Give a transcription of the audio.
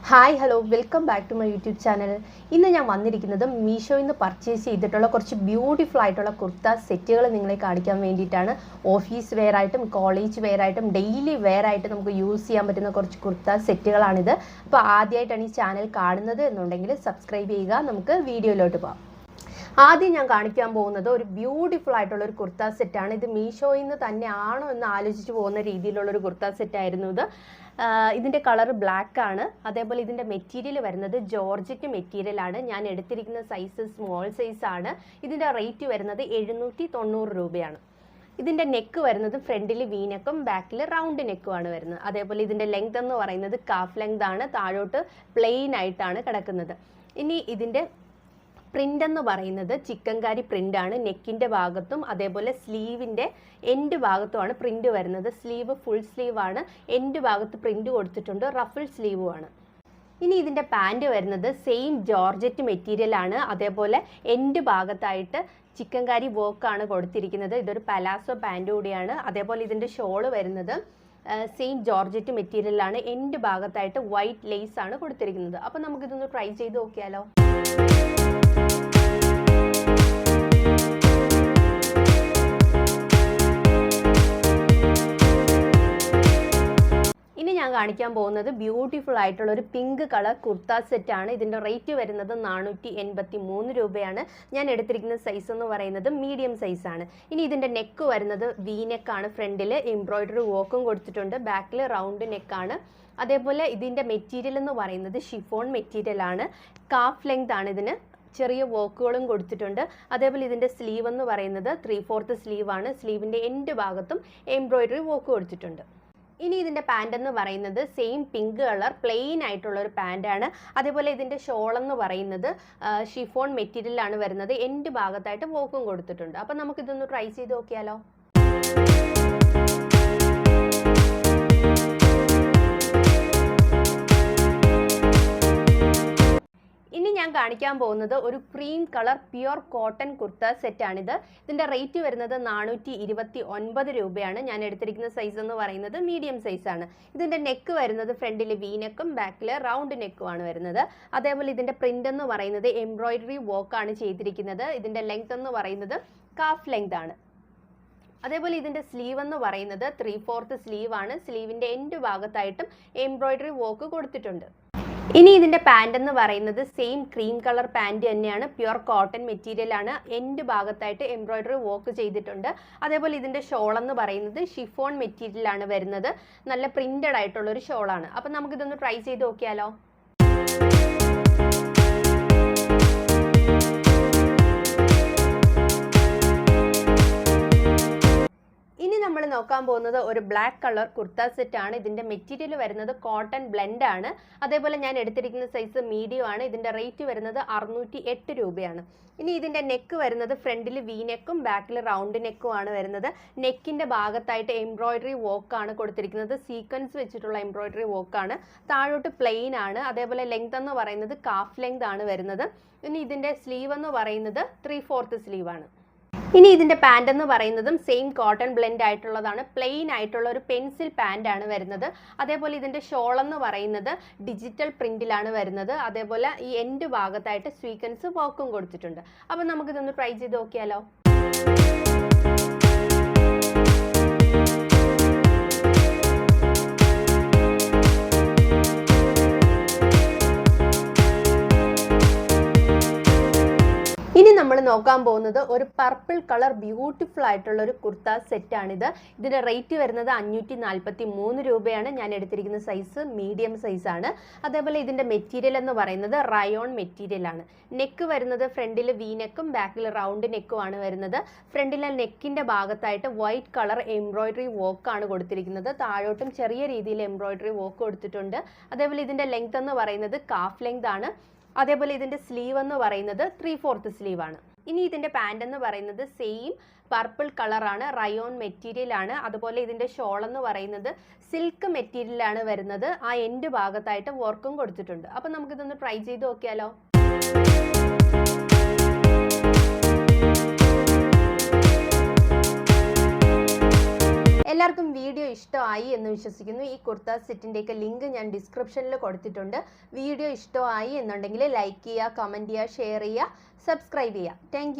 Hi hello welcome back to my YouTube channel. ഇന്ന് ഞാൻ വന്നിരിക്കുന്നത് മീഷോയിൽ നിന്ന് പർച്ചേസ് ചെയ്തിട്ടുള്ള കുറച്ച് ബ്യൂട്ടിഫുൾ ആയിട്ടുള്ള കുർത്ത സെറ്റുകൾ നിങ്ങളെ കാണിക്കാൻ വേണ്ടിയിട്ടാണ്. ഓഫീസ് വെയർ ആയിട്ടും കോളേജ് വെയർ ആയിട്ടും ഡെയിലി വെയർ ആയിട്ട് നമുക്ക് യൂസ് ചെയ്യാൻ പറ്റുന്ന കുറച്ച് കുർത്ത സെറ്റുകളാണിത്. അപ്പോൾ ആദ്യമായിട്ടാണ് ഈ ചാനൽ കാണുന്നത് എന്നുണ്ടെങ്കിൽ സബ്സ്ക്രൈബ് ചെയ്യുക. നമുക്ക് വീഡിയോയിലോട്ട് പോകാം. ആദ്യം ഞാൻ കാണിക്കാൻ പോകുന്നത് ഒരു ബ്യൂട്ടിഫുൾ ആയിട്ടുള്ള ഒരു കുർത്ത സെറ്റാണ്. ഇത് മീഷോയിൽ നിന്ന് തന്നെ ആണോ എന്ന് ആലോചിച്ച് പോകുന്ന രീതിയിലുള്ളൊരു കുർത്ത സെറ്റായിരുന്നു ഇത്. ഇതിൻ്റെ കളർ ബ്ലാക്ക് ആണ്. അതേപോലെ ഇതിൻ്റെ മെറ്റീരിയൽ വരുന്നത് ജോർജറ്റ് മെറ്റീരിയലാണ്. ഞാൻ എടുത്തിരിക്കുന്ന സൈസ് സ്മോൾ സൈസ് ആണ്. ഇതിൻ്റെ റേറ്റ് വരുന്നത് 790 രൂപയാണ്. ഇതിൻ്റെ നെക്ക് വരുന്നത് ഫ്രണ്ടിൽ വീനെക്കും ബാക്കിൽ റൗണ്ട് നെക്കുമാണ് വരുന്നത്. അതേപോലെ ഇതിൻ്റെ ലെങ്ത് എന്ന് പറയുന്നത് കാഫ് ലെങ്ത് ആണ്. താഴോട്ട് പ്ലെയിൻ ആയിട്ടാണ് കിടക്കുന്നത്. ഇനി ഇതിൻ്റെ പ്രിൻ്റ് എന്ന് പറയുന്നത് ചിക്കൻകാരി പ്രിൻ്റാണ്. നെക്കിൻ്റെ ഭാഗത്തും അതേപോലെ സ്ലീവിൻ്റെ എൻഡ് ഭാഗത്തുമാണ് പ്രിൻ്റ് വരുന്നത്. സ്ലീവ് ഫുൾ സ്ലീവാണ്. എൻഡ് ഭാഗത്ത് പ്രിൻ്റ് കൊടുത്തിട്ടുണ്ട്. റഫിൾ സ്ലീവുമാണ്. ഇനി ഇതിൻ്റെ പാൻറ് വരുന്നത് സെയിം ജോർജറ്റ് മെറ്റീരിയലാണ്. അതേപോലെ എൻഡ് ഭാഗത്തായിട്ട് ചിക്കൻകാരി വർക്കാണ് കൊടുത്തിരിക്കുന്നത്. ഇതൊരു പലാസോ പാൻറ് കൂടിയാണ്. അതേപോലെ ഇതിൻ്റെ ഷോള് വരുന്നത് സെയിം ജോർജറ്റ് മെറ്റീരിയലാണ്. എൻഡ് ഭാഗത്തായിട്ട് വൈറ്റ് ലേസ് ആണ് കൊടുത്തിരിക്കുന്നത്. അപ്പോൾ നമുക്കിതൊന്ന് ട്രൈ ചെയ്ത് നോക്കിയാലോ. ഇനി ഞാൻ കാണിക്കാൻ പോകുന്നത് ബ്യൂട്ടിഫുൾ ആയിട്ടുള്ള ഒരു പിങ്ക് കളർ കുർത്ത സെറ്റാണ്. ഇതിൻ്റെ റേറ്റ് വരുന്നത് 483 രൂപയാണ്. ഞാൻ എടുത്തിരിക്കുന്ന സൈസ് എന്ന് പറയുന്നത് മീഡിയം സൈസാണ്. ഇനി ഇതിൻ്റെ നെക്ക് വരുന്നത് വി നെക്കാണ്. ഫ്രണ്ടിൽ എംബ്രോയിഡറി വർക്കും കൊടുത്തിട്ടുണ്ട്. ബാക്കിൽ റൗണ്ട് നെക്കാണ്. അതേപോലെ ഇതിൻ്റെ മെറ്റീരിയൽ എന്ന് പറയുന്നത് ഷിഫോൺ മെറ്റീരിയലാണ്. കാഫ് ലെങ്ത് ആണ്. ഇതിന് ചെറിയ വർക്കുകളും കൊടുത്തിട്ടുണ്ട്. അതേപോലെ ഇതിൻ്റെ സ്ലീവ് എന്ന് പറയുന്നത് 3/4 സ്ലീവാണ്. സ്ലീവിൻ്റെ എൻഡ് ഭാഗത്തും എംബ്രോയിഡറി വർക്ക് കൊടുത്തിട്ടുണ്ട്. ഇനി ഇതിൻ്റെ പാൻറ് എന്ന് പറയുന്നത് സെയിം പിങ്ക് കളർ പ്ലെയിൻ ആയിട്ടുള്ള ഒരു പാൻറ്റാണ്. അതേപോലെ ഇതിൻ്റെ ഷോൾ എന്ന് പറയുന്നത് ഷിഫോൺ മെറ്റീരിയലാണ് വരുന്നത്. എൻഡ് ഭാഗത്തായിട്ട് വർക്കും കൊടുത്തിട്ടുണ്ട്. അപ്പം നമുക്കിതൊന്ന് ട്രൈ ചെയ്ത് നോക്കിയാലോ. ഇനി ഞാൻ കാണിക്കാൻ പോകുന്നത് ഒരു cream colour pure cotton kurta സെറ്റാണിത്. ഇതിൻ്റെ റേറ്റ് വരുന്നത് 429 രൂപയാണ്. ഞാൻ എടുത്തിരിക്കുന്ന സൈസ് എന്ന് പറയുന്നത് മീഡിയം സൈസാണ്. ഇതിൻ്റെ നെക്ക് വരുന്നത് ഫ്രണ്ടിൽ വി നെക്കും ബാക്കിൽ റൗണ്ട് നെക്കുമാണ് വരുന്നത്. അതേപോലെ ഇതിൻ്റെ പ്രിൻ്റ് എന്ന് പറയുന്നത് എംബ്രോയിഡറി വർക്കാണ് ചെയ്തിരിക്കുന്നത്. ഇതിൻ്റെ ലെങ്ത് എന്ന് പറയുന്നത് കാഫ് ലെങ്ത് ആണ്. അതേപോലെ ഇതിൻ്റെ സ്ലീവ് എന്ന് പറയുന്നത് 3/4 സ്ലീവാണ്. സ്ലീവിൻ്റെ എൻഡ് ഭാഗത്തായിട്ടും എംബ്രോയിഡറി വർക്ക് കൊടുത്തിട്ടുണ്ട്. ഇനി ഇതിൻ്റെ പാൻറ് എന്ന് പറയുന്നത് സെയിം ക്രീം കളർ പാൻറ് തന്നെയാണ്. പ്യുർ കോട്ടൺ മെറ്റീരിയലാണ്. എൻഡ് ഭാഗത്തായിട്ട് എംബ്രോയിഡറി വർക്ക് ചെയ്തിട്ടുണ്ട്. അതേപോലെ ഇതിൻ്റെ ഷോൾ എന്ന് പറയുന്നത് ഷിഫോൺ മെറ്റീരിയലാണ് വരുന്നത്. നല്ല പ്രിന്റഡ് ആയിട്ടുള്ളൊരു ഷോളാണ്. അപ്പം നമുക്കിതൊന്ന് ട്രൈ ചെയ്ത് നോക്കിയാലോ. ഇനി നമ്മൾ നോക്കാൻ പോകുന്നത് ഒരു ബ്ലാക്ക് കളർ കുർത്ത സെറ്റ് ആണ്. ഇതിൻ്റെ മെറ്റീരിയൽ വരുന്നത് കോട്ടൺ ബ്ലെൻഡ് ആണ്. അതേപോലെ ഞാൻ എടുത്തിരിക്കുന്ന സൈസ് മീഡിയം ആണ്. ഇതിൻ്റെ റേറ്റ് വരുന്നത് 608 രൂപയാണ്. ഇനി ഇതിൻ്റെ നെക്ക് വരുന്നത് ഫ്രണ്ടിൽ വി നെക്കും ബാക്കിൽ റൗണ്ട് നെക്കും ആണ് വരുന്നത്. നെക്കിൻ്റെ ഭാഗത്തായിട്ട് എംബ്രോയിഡറി വർക്കാണ് കൊടുത്തിരിക്കുന്നത്. സീക്വൻസ് വെച്ചിട്ടുള്ള എംബ്രോയിഡറി വർക്കാണ്. താഴോട്ട് പ്ലെയിൻ ആണ്. അതേപോലെ ലെങ്ത് എന്ന് പറയുന്നത് കാഫ് ലെങ്ത് ആണ് വരുന്നത്. ഇനി ഇതിൻ്റെ സ്ലീവ് എന്ന് പറയുന്നത് 3/4 സ്ലീവാണ്. ഇനി ഇതിൻ്റെ പാൻറ് എന്ന് പറയുന്നതും സെയിം കോട്ടൺ ബ്ലെൻഡ് ആയിട്ടുള്ളതാണ്. പ്ലെയിൻ ആയിട്ടുള്ള ഒരു പെൻസിൽ പാൻറ് ആണ് വരുന്നത്. അതേപോലെ ഇതിൻ്റെ ഷോൾ എന്ന് പറയുന്നത് ഡിജിറ്റൽ പ്രിന്റിലാണ് വരുന്നത്. അതേപോലെ ഈ എൻഡ് ഭാഗത്തായിട്ട് സ്വീക്വൻസ് വർക്കും കൊടുത്തിട്ടുണ്ട്. അപ്പം നമുക്കിതൊന്ന് ട്രൈ ചെയ്ത് നോക്കിയാലോ. ഇനി നമ്മൾ നോക്കാൻ പോകുന്നത് ഒരു പർപ്പിൾ കളർ ബ്യൂട്ടിഫുൾ ആയിട്ടുള്ള ഒരു കുർത്ത സെറ്റാണിത്. ഇതിൻ്റെ റേറ്റ് വരുന്നത് 543 രൂപയാണ്. ഞാൻ എടുത്തിരിക്കുന്ന സൈസ് മീഡിയം സൈസാണ്. അതേപോലെ ഇതിൻ്റെ മെറ്റീരിയൽ എന്ന് പറയുന്നത് റയോൺ മെറ്റീരിയലാണ്. നെക്ക് വരുന്നത് ഫ്രണ്ടിൽ വി നെക്കും ബാക്കിൽ റൗണ്ട് നെക്കും ആണ് വരുന്നത്. ഫ്രണ്ടിലെ നെക്കിൻ്റെ ഭാഗത്തായിട്ട് വൈറ്റ് കളർ എംബ്രോയിഡറി വർക്കാണ് കൊടുത്തിരിക്കുന്നത്. താഴോട്ടും ചെറിയ രീതിയിൽ എംബ്രോയിഡറി വർക്ക് കൊടുത്തിട്ടുണ്ട്. അതേപോലെ ഇതിൻ്റെ ലെങ്ത് എന്ന് പറയുന്നത് കാഫ് ലെങ്ത് ആണ്. അതേപോലെ ഇതിൻ്റെ സ്ലീവ് എന്ന് പറയുന്നത് 3/4 സ്ലീവാണ്. ഇനി ഇതിൻ്റെ പാൻറ് എന്ന് പറയുന്നത് സെയിം പർപ്പിൾ കളറാണ്. റയോൺ മെറ്റീരിയലാണ്. അതുപോലെ ഇതിൻ്റെ ഷോൾ എന്ന് പറയുന്നത് സിൽക്ക് മെറ്റീരിയലാണ് വരുന്നത്. ആ എൻഡ് ഭാഗത്തായിട്ട് വർക്കും കൊടുത്തിട്ടുണ്ട്. അപ്പം നമുക്കിതൊന്ന് ട്രൈ ചെയ്ത് നോക്കിയാലോ. എല്ലാവർക്കും വീഡിയോ ഇഷ്ടമായി എന്ന് വിശ്വസിക്കുന്നു. ഈ കുർത്ത സെറ്റിൻ്റെയൊക്കെ ലിങ്ക് ഞാൻ ഡിസ്ക്രിപ്ഷനിൽ കൊടുത്തിട്ടുണ്ട്. വീഡിയോ ഇഷ്ടമായി എന്നുണ്ടെങ്കിൽ ലൈക്ക് ചെയ്യുക, കമൻറ്റ് ചെയ്യുക, ഷെയർ ചെയ്യുക, സബ്സ്ക്രൈബ് ചെയ്യുക. താങ്ക്